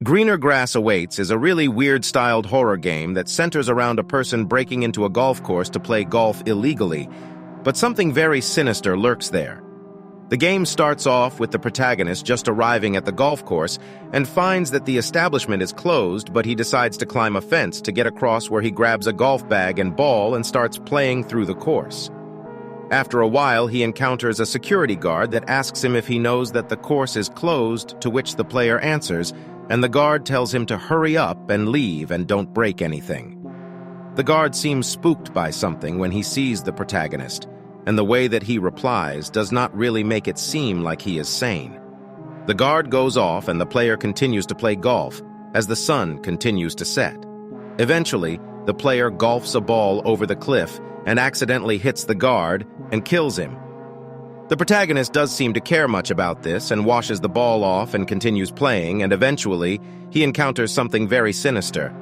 Greener Grass Awaits is a really weird-styled horror game that centers around a person breaking into a golf course to play golf illegally, but something very sinister lurks there. The game starts off with the protagonist just arriving at the golf course and finds that the establishment is closed, but he decides to climb a fence to get across, where he grabs a golf bag and ball and starts playing through the course. After a while, he encounters a security guard that asks him if he knows that the course is closed, to which the player answers, and the guard tells him to hurry up and leave and don't break anything. The guard seems spooked by something when he sees the protagonist, and the way that he replies does not really make it seem like he is sane. The guard goes off and the player continues to play golf as the sun continues to set. Eventually, the player golfs a ball over the cliff and accidentally hits the guard and kills him. The protagonist does seem to care much about this and washes the ball off and continues playing, and eventually, he encounters something very sinister.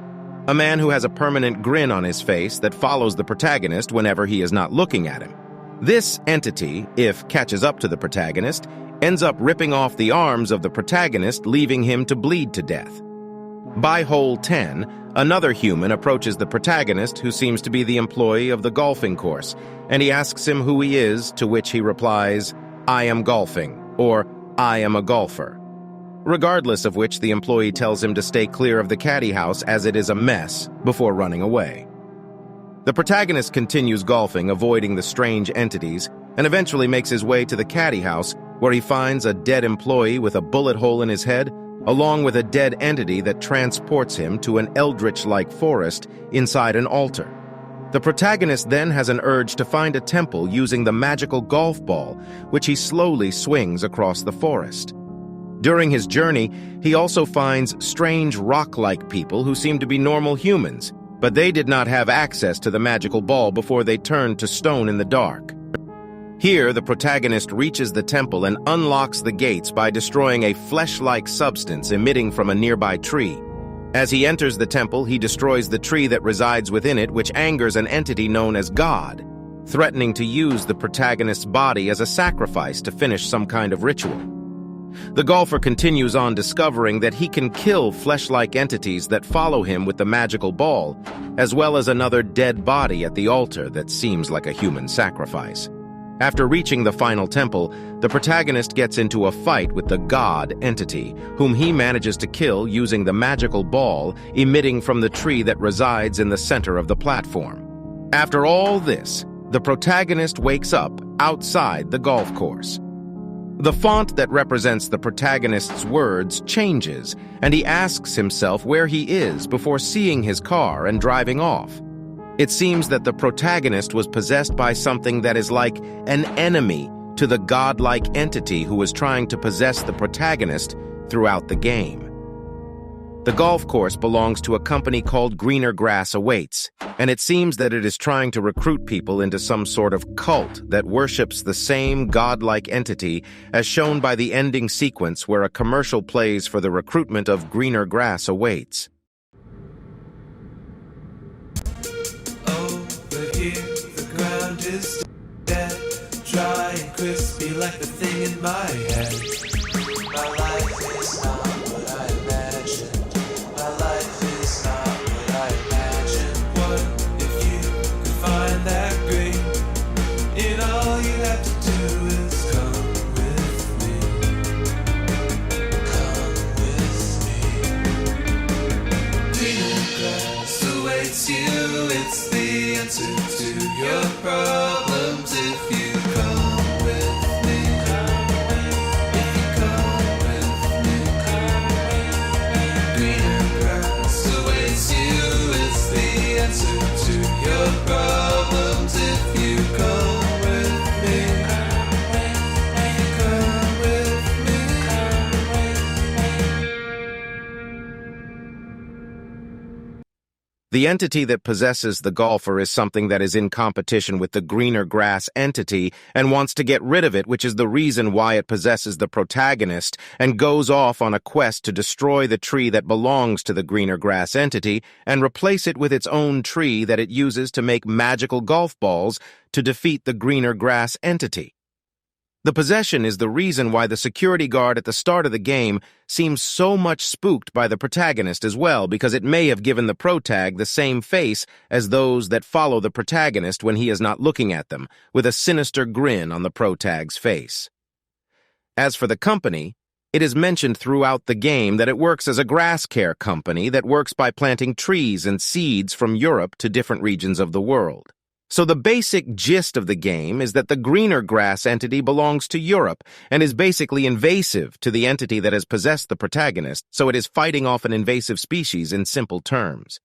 A man who has a permanent grin on his face that follows the protagonist whenever he is not looking at him. This entity, if catches up to the protagonist, ends up ripping off the arms of the protagonist, leaving him to bleed to death. By hole 10, another human approaches the protagonist, who seems to be the employee of the golfing course, and he asks him who he is, to which he replies, "I am golfing," or "I am a golfer." Regardless of which, the employee tells him to stay clear of the caddy house as it is a mess, before running away. The protagonist continues golfing, avoiding the strange entities, and eventually makes his way to the caddy house, where he finds a dead employee with a bullet hole in his head, along with a dead entity that transports him to an Eldritch-like forest inside an altar. The protagonist then has an urge to find a temple using the magical golf ball, which he slowly swings across the forest. During his journey, he also finds strange rock-like people who seem to be normal humans, but they did not have access to the magical ball before they turned to stone in the dark. Here, the protagonist reaches the temple and unlocks the gates by destroying a flesh-like substance emitting from a nearby tree. As he enters the temple, he destroys the tree that resides within it, which angers an entity known as God, threatening to use the protagonist's body as a sacrifice to finish some kind of ritual. The golfer continues on, discovering that he can kill flesh-like entities that follow him with the magical ball, as well as another dead body at the altar that seems like a human sacrifice. After reaching the final temple, the protagonist gets into a fight with the god entity, whom he manages to kill using the magical ball emitting from the tree that resides in the center of the platform. After all this, the protagonist wakes up outside the golf course. The font that represents the protagonist's words changes, and he asks himself where he is before seeing his car and driving off. It seems that the protagonist was possessed by something that is like an enemy to the godlike entity who was trying to possess the protagonist throughout the game. The golf course belongs to a company called Greener Grass Awaits, and it seems that it is trying to recruit people into some sort of cult that worships the same godlike entity, as shown by the ending sequence where a commercial plays for the recruitment of Greener Grass Awaits. Over here, the ground is dead, dry and crispy like the thing in my head. My life is not what I imagined. My life is not what I imagined. What if you could find that green? And all you have to do is come with me. Come with me. Greener grass awaits you. It's the answer to your problems if you come with me. If you come with me. Greener grass awaits you. It's the answer to your problems if you come with me. If you come with me. The entity that possesses the golfer is something that is in competition with the Greener Grass entity and wants to get rid of it, which is the reason why it possesses the protagonist and goes off on a quest to destroy the tree that belongs to the Greener Grass entity and replace it with its own tree that it uses to make magical golf balls to defeat the Greener Grass entity. The possession is the reason why the security guard at the start of the game seems so much spooked by the protagonist as well, because it may have given the protag the same face as those that follow the protagonist when he is not looking at them, with a sinister grin on the protag's face. As for the company, it is mentioned throughout the game that it works as a grass care company that works by planting trees and seeds from Europe to different regions of the world. So the basic gist of the game is that the greener grass entity belongs to Europe and is basically invasive to the entity that has possessed the protagonist, so it is fighting off an invasive species in simple terms.